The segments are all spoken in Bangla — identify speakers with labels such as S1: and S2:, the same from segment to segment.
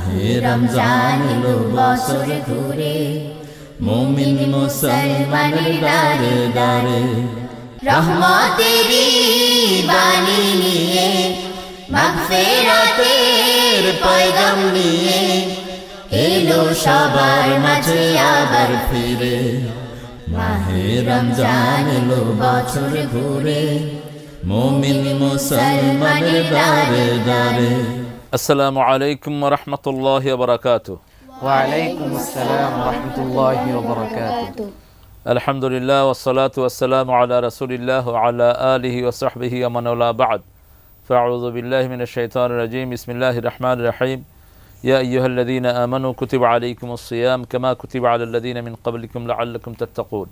S1: মাহে রমজান এলো বছর ঘুরে, মুমিন মুসলমানের দারে দারে, রহমতেরই বাণী নিয়ে, মাগফিরাতের পয়গাম নিয়ে, এলো সবার মাঝে আবার ফিরে। মাহে রমজান এলো বছর ঘুরে, মুমিন মুসলমানের দারে দারে।
S2: আসসালামু আলাইকুম ওয়া রাহমাতুল্লাহি ওয়া বারাকাতুহু।
S3: ওয়া আলাইকুম আসসালাম ওয়া রাহমাতুল্লাহি ওয়া বারাকাতুহু।
S2: আলহামদুলিল্লাহ ওয়াসসালাতু ওয়াসসালামু আলা রাসূলিল্লাহ ওয়া আলা আলিহি ওয়া সাহবিহি ওয়া মান ওয়ালা বা'দ। ফাআউযু বিল্লাহি মিনাশ শাইতানির রাজীম। বিসমিল্লাহির রহমানির রহিম। ইয়া আইয়ুহাল্লাযীনা আমানু কুতিবা আলাইকুমুস সিয়াম কামা কুতিবা আলাল লাযীনা মিন ক্বাবলিকুম লাআল্লাকুম তাত্তাকুন।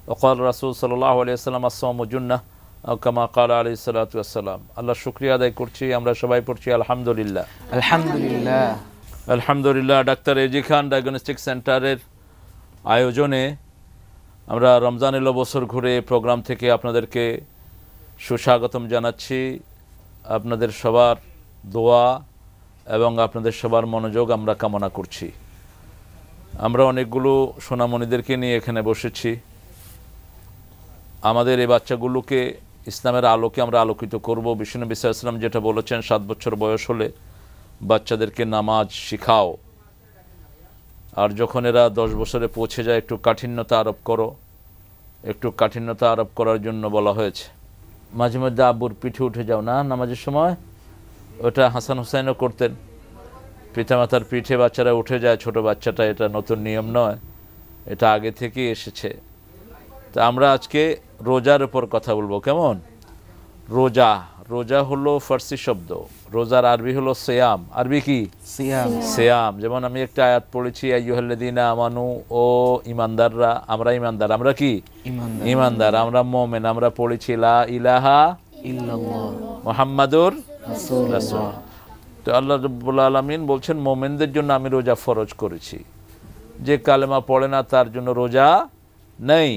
S2: ওয়া ক্বালা রাসূল সাল্লাল্লাহু আলাইহি ওয়াসাল্লাম আস-সাওমু জুন্নাহ আও কামা ক্বালা আলাইহিস সালাতু ওয়াসসালাম। আল্লাহ শুকরিয়া আদায় করছি, আমরা সবাই পড়ছি আলহামদুলিল্লাহ।
S3: আলহামদুলিল্লাহ।
S2: আলহামদুলিল্লাহ। ডাক্তার এজি খান ডায়াগনস্টিক সেন্টারের আয়োজনে আমরা রমজান এলো বছর ঘুরে প্রোগ্রাম থেকে আপনাদেরকে সুস্বাগতম জানাচ্ছি। আপনাদের সবার দোয়া এবং আপনাদের সবার মনোযোগ আমরা কামনা করছি। আমরা অনেকগুলো সোনামণিদেরকে নিয়ে এখানে বসেছি। আমাদের এই বাচ্চাগুলোকে ইসলামের আলোকে আমরা আলোকিত করব। বিশ্বনবী সাল্লাল্লাহু আলাইহি ওয়াসাল্লাম যেটা বলেছেন, 7 বছর বয়স হলে বাচ্চাদেরকে নামাজ শিখাও, আর যখন এরা 10 বছরে পৌঁছে যায় একটু কাঠিন্যতা আরোপ করো। একটু কাঠিন্যতা আরোপ করার জন্য বলা হয়েছে। মাঝে মধ্যে আব্বুর পিঠে উঠে যাও না নামাজের সময়, ওটা হাসান হুসাইনও করতেন। পিতামাতার পিঠে বাচ্চারা উঠে যায়, ছোট বাচ্চাটা, এটা নতুন নিয়ম নয়, এটা আগে থেকেই এসেছে। তা আমরা আজকে রোজার উপর কথা বলবো। কেমন? রোজা, রোজা হলো ফার্সি শব্দ, রোজার আরবি হলো সিয়াম। আরবি কি?
S3: সিয়াম।
S2: সিয়াম। যেমন আমি একটা আয়াত পড়েছি, আইয়ুহাল্লাযীনা আমানু, ও ঈমানদাররা, আমরা ঈমানদার। আমরা কি? ঈমানদার। আমরা মুমিন। আমরা পড়েছি লা ইলাহা
S3: ইল্লাল্লাহ
S2: মুহাম্মাদুর
S3: রাসূলুল্লাহ।
S2: রাসূল। তো আল্লাহ রাব্বুল আলামিন বলছেন, মুমিনদের জন্য আমি রোজা ফরজ করেছি। যে কালেমা পড়ে না তার জন্য রোজা নেই,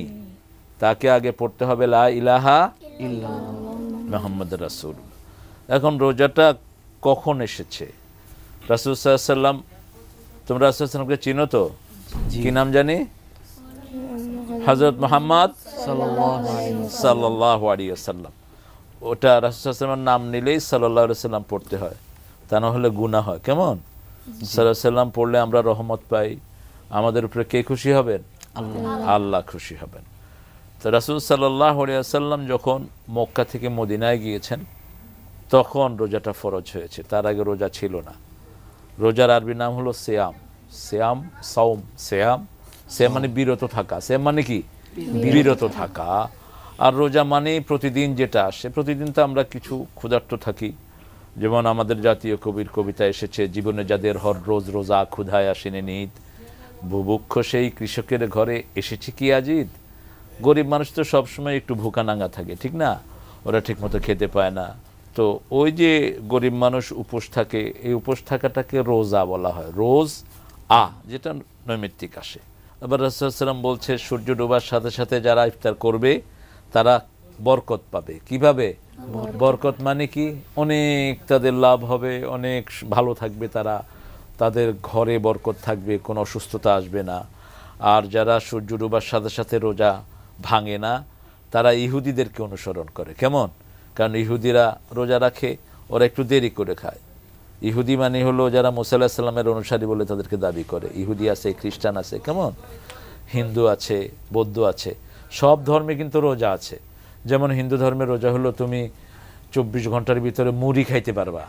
S2: তাকে আগে পড়তে হবে লা ইলাহা
S3: ইল্লাল্লাহ
S2: মুহাম্মাদুর রাসূল। এখন রোজাটা কখন এসেছে? রাসূল সাল্লাল্লাহু আলাইহি ওয়াসাল্লাম, তোমরা রাসূল সাল্লাল্লাহু আলাইহি ওয়াসাল্লামকে চিনো তো? কি নাম জানি? হযরত মুহাম্মদ সাল্লাল্লাহু আলাইহি ওয়াসাল্লাম। ওটা রাসূল সাল্লাল্লাহু আলাইহি ওয়াসাল্লামের নাম নিলেই সাল্লাল্লাহু আলাইহি ওয়াসাল্লাম পড়তে হয়, তা না হলে গুনাহ হয়। কেমন? সাল্লাল্লাহু আলাইহি ওয়াসাল্লাম পড়লে আমরা রহমত পাই। আমাদের উপরে কে খুশি হবেন? আল্লাহ খুশি হবেন। তো রাসূল সাল্লাল্লাহু আলাইহি ওয়াসাল্লাম যখন মক্কা থেকে মদিনায় গিয়েছেন তখন রোজাটা ফরজ হয়েছে, তার আগে রোজা ছিল না। রোজার আরবি নাম হলো সিয়াম। সিয়াম, সাওম, সিয়াম। সিয়াম মানে বিরত থাকা। সিয়াম মানে কি? বিরত থাকা। আর রোজা মানে প্রতিদিন যেটা আসে, প্রতিদিন তো আমরা কিছু ক্ষুধার্ত থাকি। যেমন আমাদের জাতীয় কবির কবিতা এসেছে, জীবনে যাদের হর রোজ রোজা, ক্ষুধায় আসেনি নিদ, বুভুক্ষ সেই কৃষকের ঘরে এসেছে কি আজিদ। গরিব মানুষ তো সবসময় একটু ভুকা নাঙ্গা থাকে, ঠিক না? ওরা ঠিকমতো খেতে পায় না। তো ওই যে গরিব মানুষ উপোস থাকে, এই উপোস থাকাটাকে রোজা বলা হয়। রোজ যেটা নৈমিত্তিক আসে। আবার রাসূল সাল্লাল্লাহু আলাইহি ওয়াসাল্লাম বলছে, সূর্য ডোবার সাথে সাথে যারা ইফতার করবে তারা বরকত পাবে। কিভাবে? বরকত মানে কি? অনেক তাদের লাভ হবে, অনেক ভালো থাকবে তারা, তাদের ঘরে বরকত থাকবে, কোনো অসুস্থতা আসবে না। আর যারা সূর্য ডোবার সাথে সাথে রোজা ভাঙে না, তারা ইহুদিদেরকে অনুসরণ করে। কেমন? কারণ ইহুদিরা রোজা রাখে, ওরা একটু দেরি করে খায়। ইহুদি মানে হলো যারা মুসা আলাইহিস সালামের অনুসারী বলে তাদেরকে দাবি করে। ইহুদি আছে, খ্রিস্টান আছে, কেমন, হিন্দু আছে, বৌদ্ধ আছে, সব ধর্মে কিন্তু রোজা আছে। যেমন হিন্দু ধর্মের রোজা হলো তুমি 24 ঘন্টার ভিতরে মুড়ি খাইতে পারবা,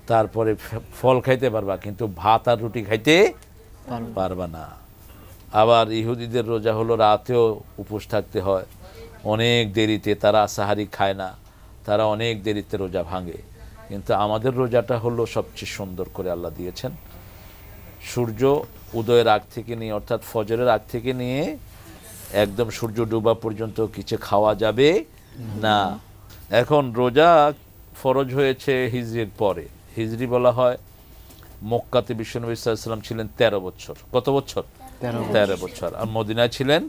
S2: তারপরে ফল খাইতে পারবা, কিন্তু ভাত আর রুটি খাইতে পারবা না। আবার ইহুদিদের রোজা হলো রাতেও উপোস থাকতে হয়, অনেক দেরিতে, তারা সাহারি খায় না, তারা অনেক দেরিতে রোজা ভাঙে। কিন্তু আমাদের রোজাটা হলো সবচেয়ে সুন্দর করে আল্লাহ দিয়েছেন। সূর্য উদয়ের আগ থেকে নিয়ে, অর্থাৎ ফজরের আগ থেকে নিয়ে একদম সূর্য ডোবা পর্যন্ত কিছু খাওয়া যাবে না। এখন রোজা ফরজ হয়েছে হিজরির পরে। হিজরি বলা হয়, মক্কাতে বিশ্বনবী সাল্লাল্লাহু আলাইহি ওয়াসাল্লাম ছিলেন 13 বছর। কত বছর? 13 বছর। আর মদিনায় ছিলেন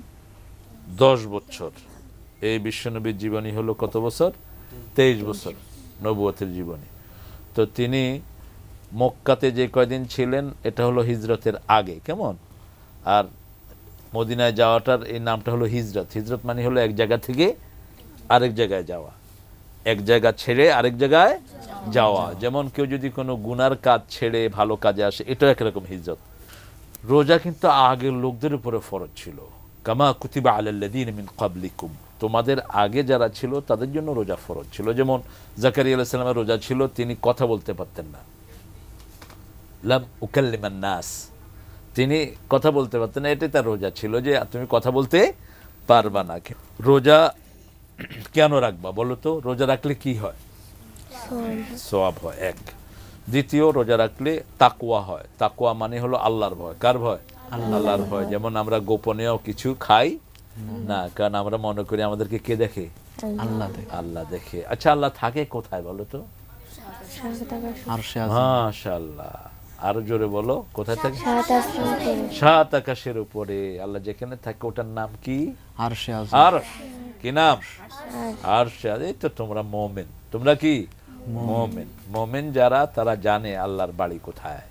S2: 10 বছর। এই বিশ্বনবীর জীবনী হলো কত বছর? 23 বছর নবুয়তের জীবনী। তো তিনি মক্কাতে যে কয়দিন ছিলেন এটা হলো হিজরতের আগে, কেমন? আর মদিনায় যাওয়াটার এই নামটা হলো হিজরত। হিজরত মানে হলো এক জায়গা থেকে আরেক জায়গায় যাওয়া, এক জায়গা ছেড়ে আরেক জায়গায় যাওয়া। যেমন কেউ যদি কোনো গুনার কাজ ছেড়ে ভালো কাজে আসে, এটাও একরকম হিজরত। রোজা কিন্তু আগের লোকদের উপরে ফরজ ছিল, কামা কুতিবা আলাল্লাযীনা মিন ক্বাবলিকুম, তোমাদের আগে যারা ছিল তাদের জন্য রোজা ফরজ ছিল। যেমন জাকারিয়া আলাইহিস সালামের রোজা ছিল, তিনি কথা বলতে পারতেন না, লাম উকাল্লিমান নাস, তিনি কথা বলতে পারতেন না, এটাই তার রোজা ছিল, যে তুমি কথা বলতে পারবা না। রোজা কেন রাখবা বলো তো? রোজা রাখলে কি হয়? সওয়াব হয় এক। দ্বিতীয়, রোজা রাখলে তাকওয়া হয়। তাকওয়া মানে হলো আল্লাহর ভয়। কার ভয়? আল্লাহর ভয়। যেমন আমরা গোপনেও কিছু খাই না, কারণ আমরা মনে করি আমাদেরকে কে দেখে? আল্লাহ দেখে। আচ্ছা, আল্লাহ থাকে কোথায় বলো তো? মাশাআল্লাহ, আরো জোরে বলো, কোথায় থাকে? সাত আকাশের উপরে আল্লাহ যেখানে থাকে ওটার নাম কি?
S3: আরশে আযম।
S2: আরশ। কি নাম? আরশে আযম। এই তো তোমরা মুমিন, তোমরা কি মুমিন? মুমিন যারা, তারা জানে আল্লাহর বাড়ি কোথায়।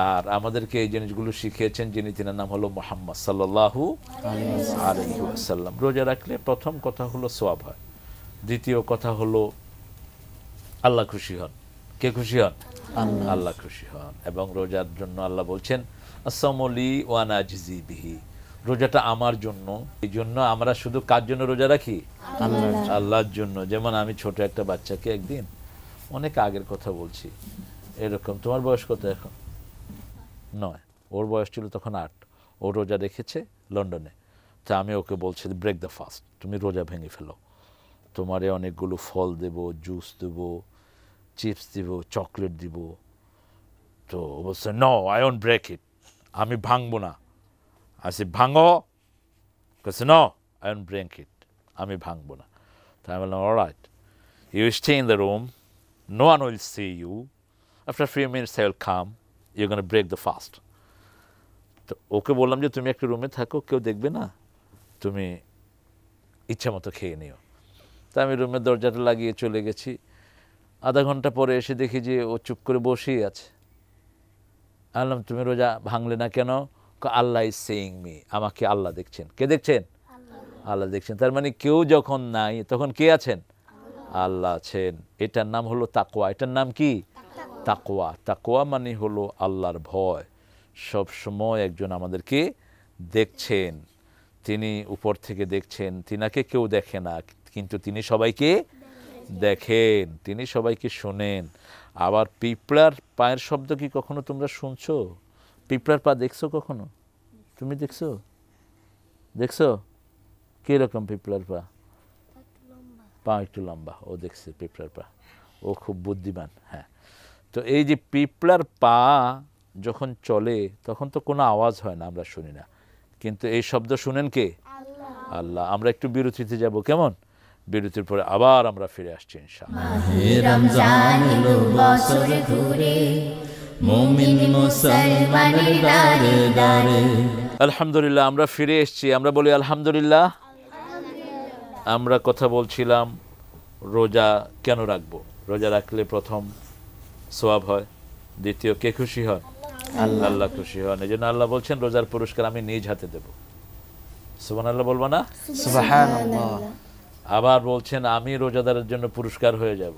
S2: আর আমাদেরকে এই জিনিসগুলো শিখিয়েছেন যিনি, তিনার নাম হলো মুহাম্মদ সাল্লাল্লাহু আলাইহি ওয়াসাল্লাম। রোজা রাখলে প্রথম কথা হলো সওয়াব হয়, দ্বিতীয় কথা হলো আল্লাহ খুশি হন। কে খুশি হন? আল্লাহ খুশি হন। এবং রোজার জন্য আল্লাহ বলছেন আস-সাওমু লি ওয়া আনা আজজি বিহি, রোজাটা আমার জন্য। এই জন্য আমরা শুধু কার জন্য রোজা রাখি? আল্লাহর জন্য। যেমন আমি ছোট একটা বাচ্চাকে একদিন, অনেক আগের কথা বলছি, এরকম, তোমার বয়স কত এখন? 9, ওর বয়স ছিল তখন 8। ও রোজা রেখেছে লন্ডনে। তা আমি ওকে বলছি ব্রেক দ্য ফাস্ট, তুমি রোজা ভেঙে ফেলো, তোমারে অনেকগুলো ফল দেব, জুস দেব, চিপস দিব, চকলেট দিব। তো ও বলছে no, I won't break it, আমি ভাঙবো না। আসি ভাঙো, কাছে no, I won't break it, আমি ভাঙবো না। তাই আমি বললাম alright, you stay in the room, no one will see you, after few minutes I will come, you gonna break the fast. তো ওকে বললাম যে তুমি একটা রুমে থাকো, কেউ দেখবে না, তুমি ইচ্ছা মতো খেয়ে নিও। তা আমি রুমের দরজাটা লাগিয়ে চলে গেছি। আধা ঘন্টা পরে এসে দেখি যে ও চুপ করে বসেই আছে। বললাম তুমি রোজা ভাঙলে না কেন? আল্লাহ ইজ সেইং মি, আমাকে আল্লাহ দেখছেন। কে দেখছেন? আল্লাহ দেখছেন। তার মানে কেউ যখন নাই তখন কে আছেন? আল্লাহ আছেন। এটার নাম হলো তাকওয়া। এটার নাম কি? তাকওয়া। তাকওয়া মানে হলো আল্লাহর ভয়। সব সময় একজন আমাদেরকে দেখছেন, তিনি উপর থেকে দেখছেন, তিনাকে কেউ দেখে না, কিন্তু তিনি সবাইকে দেখেন, তিনি সবাইকে শোনেন। আবার পিঁপড়ার পায়ের শব্দ কি কখনো তোমরা শুনছো? পিঁপড়ার পা দেখছো কখনো? তুমি দেখছো? দেখছো কিরকম পিঁপড়ার পা? পা একটু লম্বা। ও দেখছে পিঁপড়ার পা, ও খুব বুদ্ধিমান। হ্যাঁ, তো এই যে পিঁপড়ার পা যখন চলে তখন তো কোনো আওয়াজ হয় না, আমরা শুনি না, কিন্তু এই শব্দ শুনেন কে? আল্লাহ। আমরা একটু বিরতিতে যাব, কেমন? বিরতির পরে আবার আমরা ফিরে আসছি ইনশাআল্লাহ।
S1: মাহে রমজান এলো বছর ঘুরে, মুমিন মুসলমানের দারে দারে।
S2: আলহামদুলিল্লাহ, আমরা ফিরে এসেছি। আমরা বলি আলহামদুলিল্লাহ। আমরা কথা বলছিলাম রোজা কেন রাখবো। রোজা রাখলে প্রথম সওয়াব হয়, দ্বিতীয় কে খুশি হন? আল্লাহ খুশি হন। এই জন্য আল্লাহ বলছেন রোজার পুরস্কার আমি নিজ হাতে দেব। সুবহানাল্লাহ বলবো না?
S3: সুবহানাল্লাহ।
S2: আবার বলছেন আমি রোজাদারের জন্য পুরস্কার হয়ে যাব।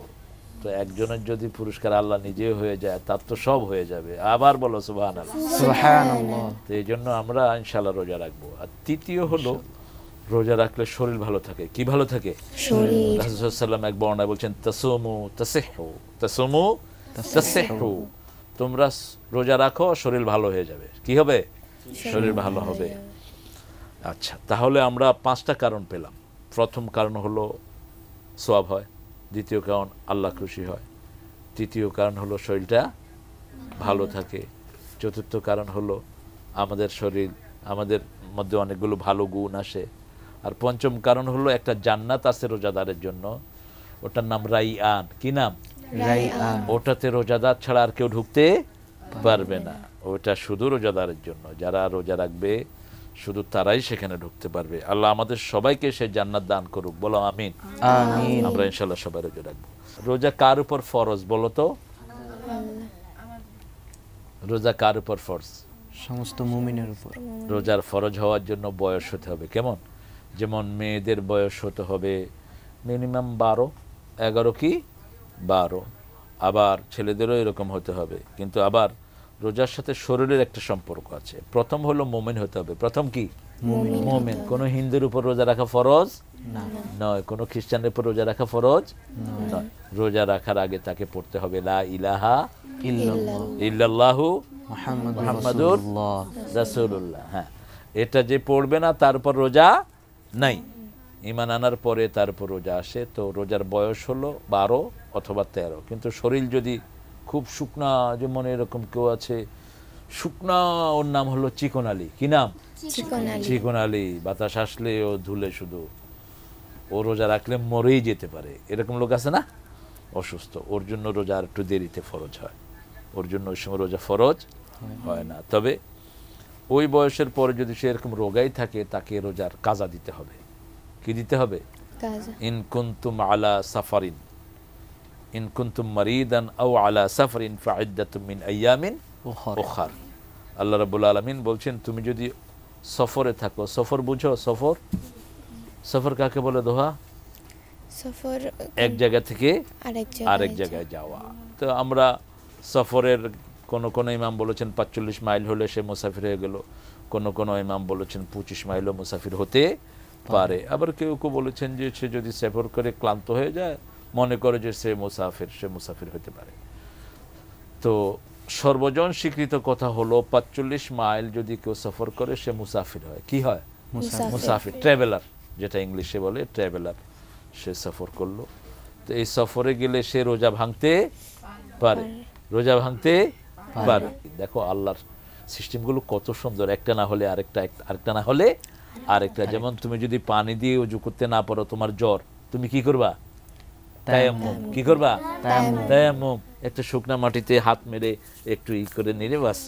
S2: তো একজনের যদি পুরস্কার আল্লাহ নিজে হয়ে যায়, তার তো সব হয়ে যাবে। আবার বলো সুবহানাল্লাহ।
S3: সুবহানাল্লাহ।
S2: তো এই জন্য আমরা ইনশাআল্লাহ রোজা রাখবো। আর তৃতীয় হলো রোজা রাখলে শরীর ভালো থাকে। কি ভালো থাকে?
S1: শরীর।
S2: রাসূল সাল্লাল্লাহু আলাইহি ওয়াসাল্লাম এক বর্ণনায় বলছেন তাসুমু তাসিহু, তাসুমু তাসিহু, তোমরা রোজা রাখো, শরীর ভালো হয়ে যাবে। কি হবে? শরীর ভালো হবে। আচ্ছা, তাহলে আমরা 5টা কারণ পেলাম। প্রথম কারণ হলো সওয়াব হয়, দ্বিতীয় কারণ আল্লাহ খুশি হয়, তৃতীয় কারণ হলো শরীরটা ভালো থাকে, চতুর্থ কারণ হলো আমাদের শরীর, আমাদের মধ্যে অনেকগুলো ভালো গুণ আসে, আর পঞ্চম কারণ হলো একটা জান্নাত আছে রোজাদারের জন্য, ওটার নাম রাইয়ান। কি নাম?
S3: রাইয়ান।
S2: ওটাতে রোজাদার ছাড়া আর কেউ ঢুকতে পারবে না। ওটা শুধু রোজাদারের জন্য, যারা রোজা রাখবে শুধু তারাই সেখানে ঢুকতে পারবে। আল্লাহ আমাদের সবাইকে সে জান্নাত দান করুক, বলো আমিন।
S3: আমিন।
S2: আমরা ইনশাআল্লাহ সবাই রোজা রাখবো। রোজা কার উপর ফরজ বলো তো? রোজা কার উপর ফরজ?
S3: সমস্ত মুমিনের উপর।
S2: রোজার ফরজ হওয়ার জন্য বয়স হতে হবে কেমন? যেমন মেয়েদের বয়স হতে হবে মিনিমাম 11 কি 12, আবার ছেলেদেরও এরকম হতে হবে। কিন্তু আবার রোজার সাথে শরীরের একটা সম্পর্ক আছে। প্রথম হলো মুমিন হতে হবে। প্রথম কি? মুমিন। কোনো হিন্দুর উপর রোজা রাখা ফরজ নয়, কোনো খ্রিস্টানের উপর রোজা রাখা ফরজ নয়। রোজা রাখার আগে তাকে পড়তে হবে লা ইলাহা ইল্লাল্লাহু মুহাম্মাদুর রাসূলুল্লাহ। হ্যাঁ, এটা যে পড়বে না তার উপর রোজা নাই। ঈমান আনার পরে তার উপর রোজা আসে। তো রোজার বয়স হলো 12 অথবা 13। কিন্তু শরীর যদি খুব শুকনা, যেমন এরকম কেউ আছে শুকনা, ওর নাম হলো চিকন আলী। কি নাম? চিকন আলী। বাতাস আসলে ও ধুলে শুধু, ও রোজা রাখলে মরেই যেতে পারে, এরকম লোক আছে না? অসুস্থ, ওর জন্য রোজা আর একটু দেরিতে ফরজ হয়। ওর জন্য ওই সময় রোজা ফরজ হয় না। তবে ওই বয়সের পরে যদি সে এরকম রোগাই থাকে, তাকে রোজার কাজা দিতে হবে। কি দিতে হবে? ইন কুনতুম আলা সাফারিন, ইন কুনতুম মারিদান আও আলা সাফারিন ফাইদ্দাতুম মিন আইয়ামিন উখার। আল্লাহ রাব্বুল আলামিন বলছেন, তুমি যদি সফরে থাকো, সফর বুঝো? সফর, সফর কাকে বলে? দোহা,
S1: সফর
S2: এক জায়গা থেকে আরেক জায়গায় যাওয়া। তো আমরা সফরের কোন ইমাম বলেছেন 45 মাইল হলে সে মুসাফির হয়ে গেল, কোন ইমাম বলেছেন 25 মাইলও মুসাফির হতে পারে। আবার কেউ কেউ বলেছেন যে সে যদি সফর করে ক্লান্ত হয়ে যায়, মনে করে যে সে মুসাফির হতে পারে। তো সর্বজন স্বীকৃত কথা হলো 45 মাইল যদি কেউ সফর করে সে মুসাফির হয়। কি হয়? মুসাফির, ট্রাভেলার, যেটা ইংলিশে বলে ট্রাভেলার। সে সফর করলো, তো এই সফরে গেলে সে রোজা ভাঙতে পারে, রোজা ভাঙতে পারে। দেখো আল্লাহর সিস্টেমগুলো কত সুন্দর, একটা না হলে আরেকটা, আরেকটা না হলে আরেকটা। যেমন তুমি যদি পানি দিয়ে ওযু করতে না পারো, তোমার জ্বর, তুমি কি করবা? তায়াম্মুম। কি করবা? তায়াম্মুম। একটা শুকনা মাটিতে হাত মেরে একটু করে নিলে বাস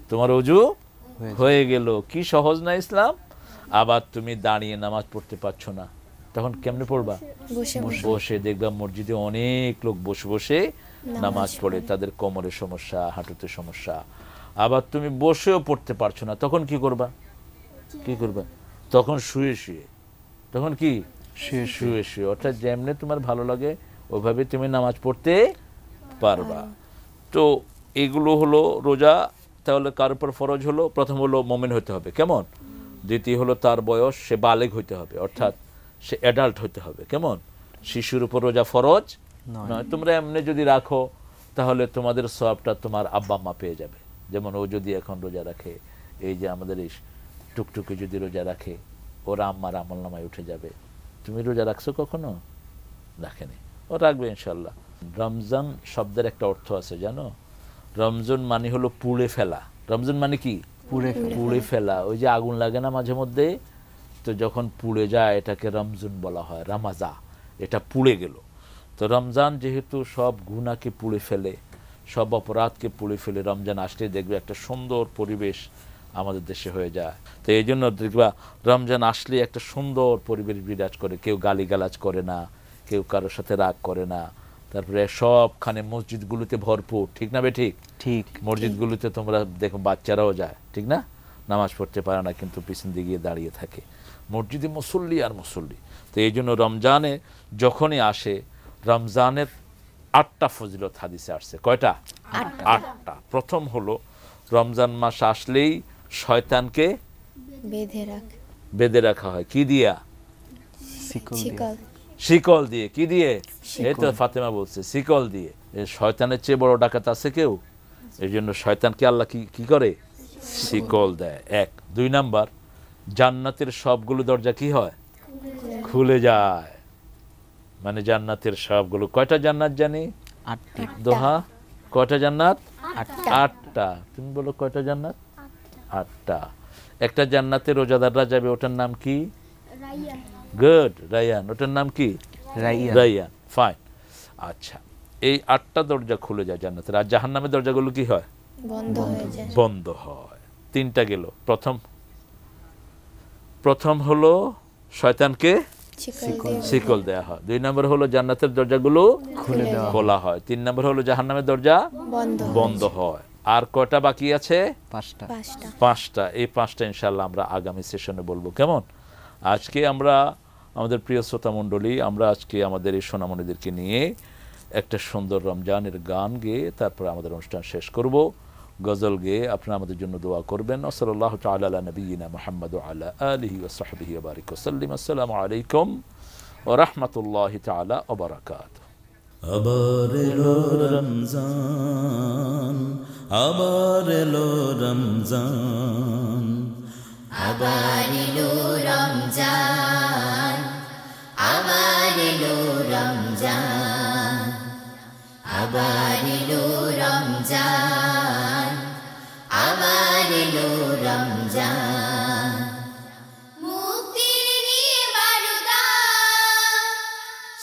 S2: তোমার ওযু হয়ে গেল। কি সহজ না ইসলাম! আবার তুমি দাঁড়িয়ে নামাজ পড়তে পারছো না, তখন কেমনে পড়বা? বসে। দেখবা মসজিদে অনেক লোক বসে বসে নামাজ পড়ে, তাদের কোমরের সমস্যা, হাঁটুতে সমস্যা। আবার তুমি বসেও পড়তে পারছো না, তখন কি করবা? কি করবা? তখন শুয়ে শুয়ে। তখন কি? শুয়ে শুয়ে। অর্থাৎ যেমনে তোমার ভালো লাগে ওইভাবে তুমি নামাজ পড়তে পারবা। তো এগুলো হলো রোজা। তাহলে কার উপর ফরজ হলো? প্রথম হলো মুমিন হতে হবে কেমন? দ্বিতীয় হলো তার বয়স, সে বালেগ হইতে হবে, অর্থাৎ সে অ্যাডাল্ট হইতে হবে কেমন? শিশুর উপর রোজা ফরজ নয়। তোমরা এমনি যদি রাখো তাহলে তোমাদের সওয়াবটা তোমার আব্বা আম্মা পেয়ে যাবে। যেমন ও যদি এখন রোজা রাখে, এই যে আমাদের এই টুকটুকি যদি রোজা রাখে, ওরা আম্মার আমলনামায় উঠে যাবে। তুমি রোজা রাখছো কখনো? রাখেনি, ও রাখবে ইনশাল্লাহ। রমজান শব্দের একটা অর্থ আছে জানো? রমজান মানে হলো পুড়ে ফেলা। রমজান মানে কি? পুড়ে ফেলা। ওই যে আগুন লাগে না মাঝে মধ্যে, তো যখন পুড়ে যায় এটাকে রমজান বলা হয়, রামাজা, এটা পুড়ে গেল। তো রমজান যেহেতু সব গুনাহকে পুড়ে ফেলে, সব অপরাধকে পুড়ে ফেলে, রমজান আসলে দেখবে একটা সুন্দর পরিবেশ আমাদের দেশে হয়ে যায়। তো এই জন্য দেখবা রমজান আসলে একটা সুন্দর পরিবেশ বিরাজ করে, কেউ গালিগালাজ করে না, কেউ কারোর সাথে রাগ করে না। তারপরে সবখানে মসজিদগুলোতে ভরপুর, ঠিক না বেঠিক? ঠিক। মসজিদগুলোতে তোমরা দেখো বাচ্চারাও যায়, ঠিক না? নামাজ পড়তে পারে না কিন্তু পিছন দিকে গিয়ে দাঁড়িয়ে থাকে, মসজিদে মুসল্লি আর মুসল্লি। তো এই জন্য রমজানে যখনই আসে, রমজানের 8টা ফজিলত হাদিসে আসছে। কয়টা? 8টা। প্রথম হলো রমজান মাস আসলেই শয়তানকে বেঁধে রাখা হয়। কি দিয়া? শিকল দিয়ে। কি দিয়ে? এই তো ফাতেমা বলছে, শিকল দিয়ে। শয়তানের চেয়ে বড় ডাকাত আছে কেউ? এই জন্য শয়তানকে আল্লাহ কি করে? শিকল দেয়। 1। 2 নাম্বার, জান্নাতের সবগুলো দরজা কি হয়? খুলে যায়। মানে জান্নাতের সবগুলো, কয়টা জান্নাত জানি? 8টি। দোহা, কয়টা জান্নাত? 8টা। তুমি বলো কয়টা জান্নাত? 8টা। একটা জান্নাতে রোজাদাররা যাবে, ওটার নাম কি? গুড, রায়ান। ওটার নাম কি? রায়ান। ফাইন। আচ্ছা, এই 8টা দরজা খুলে যায় জান্নাতের। আর জাহান্নামের দরজাগুলো কি হয়? বন্ধ হয়। 3টা গেল। প্রথম হলো শয়তানকে শিকল দেয়া হয়। 2 নম্বর হলো জান্নাতের দরজাগুলো খোলা হয়। 3 নম্বর হলো জাহান্নামের দরজা বন্ধ হয়। আর কয়টা বাকি আছে?
S3: 5টা।
S2: 5টা। এই 5টা ইনশাআল্লাহ আমরা আগামী সেশনে বলবো, কেমন? আজকে আমরা আমাদের প্রিয় শ্রোতা মণ্ডলী, আমরা আজকে আমাদের এই সোনামণিদেরকে নিয়ে একটা সুন্দর রমজানের গান গেয়ে তারপরে আমাদের অনুষ্ঠান শেষ করব। গজল গেয়ে আপনারা আমাদের জন্য দোয়া করবেন। সাল্লাল্লাহু তাআলা আলা নবিয়িনা মুহাম্মদ ওয়া আলা আলিহি ওয়া সাহবিহি ওয়া বারিক ওয়া সাল্লিম। আসসালামু আলাইকুম ওয়া রাহমাতুল্লাহি তাআলা ওয়া বারাকাতুহু।
S4: আবার এলো রমজান, আবার এলো রমজান,
S5: আবার এলো রমজান, আবার এলো রমজান, আবার এলো রমজান, আবার এলো রমজান। মুক্তির নিয়ে বারুদা,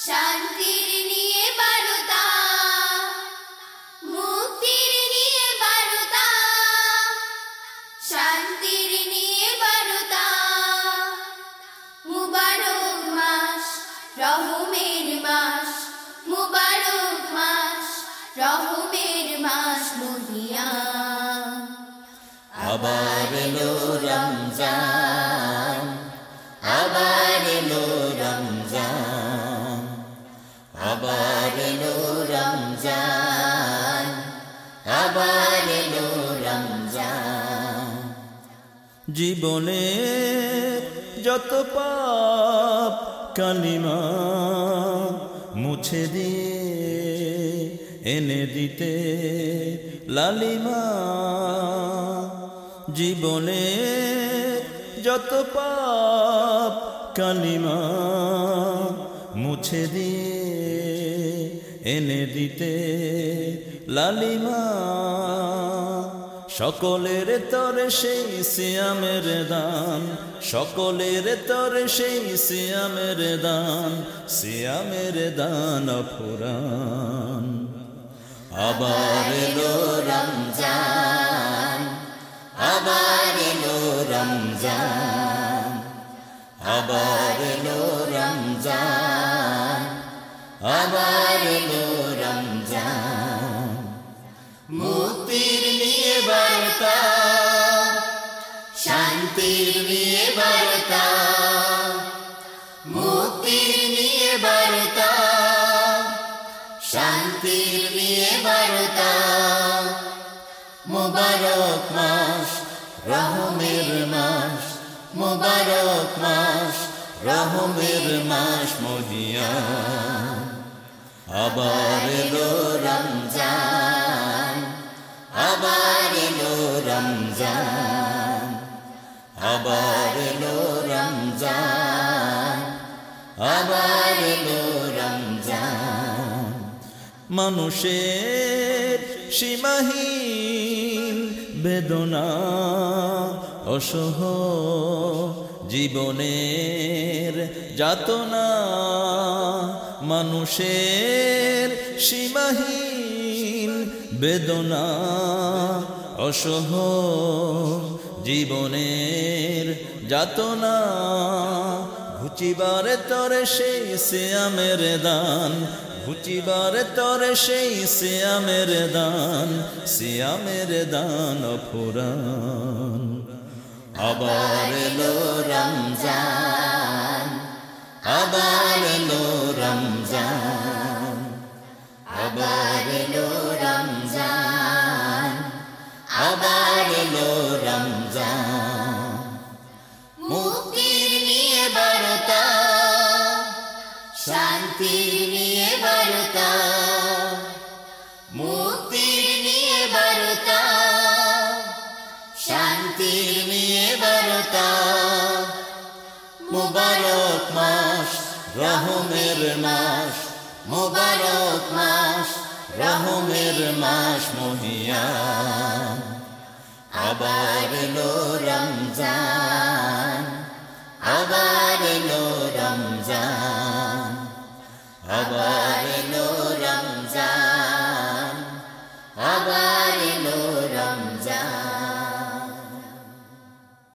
S5: শান্তির নিয়ে বারুদা, মুক্তির নিয়ে বারুদা, শান্তির নিয়ে বারুদা। মুবারক মাস, রহমের মাস, মুবারক মাস, রহমের মাস মহিয়ান।
S4: আবার এলো রমজান, আবার এলো রমজান, আবার এলো রমজান, আবার এলো রমজান। জীবনে যত পাপ কালিমা মুছে দিয়ে এনে দিতে লালিমা। জীবনে যত পাপ কালিমা মুছে দিয়ে এনে দিতে লালিমা। সকলের তরে সেই সিয়ামের দান, সকলের তরে সেই সিয়ামের দান, সিয়ামের দান ফুরান। আবার এলো রমজান, আবার এলো রমজান, আবার এলো রমজান, আবার এলো রমজান। মুক্তির নিয়ে বার্তা, শান্তির নিয়ে বার্তা, মুক্তির নিয়ে বার্তা, শান্তির নিয়ে বার্তা। মুবারক মাস, রহমের মাস, মুবারক মাস, রহমের মাস মহিয়ান। আবার এলো রমজান, আবার এলো রমজান, আবার এলো রমজান, আবার এলো রমজান। মানুষের সীমাহীন বেদনা অসহ জীবনের যাতনা, মানুষের সীমাহীন বেদনা অসহ জীবনের যাতনা। ঘুচিবার তরে সেই সিয়ামের দান, ঘুচিবার তরে সেই সিয়ামের দান, সিয়ামের দান ফুরান। আবার এলো রমজান, আবার এলো রমজান, আবার এলো রমজান, আবার এলো রমজান। মুক্তির নিয়ে বার্তা, শান্তির নিয়ে বার্তা, মুক্তির নিয়ে বার্তা, শান্তির নিয়ে বার্তা। মুবারক মাস, রহমের মাস, মুবারক মাস, রহমের মাস মহিয়ান। আবার এলো রমজান, আবার এলো রমজান, আবার এলো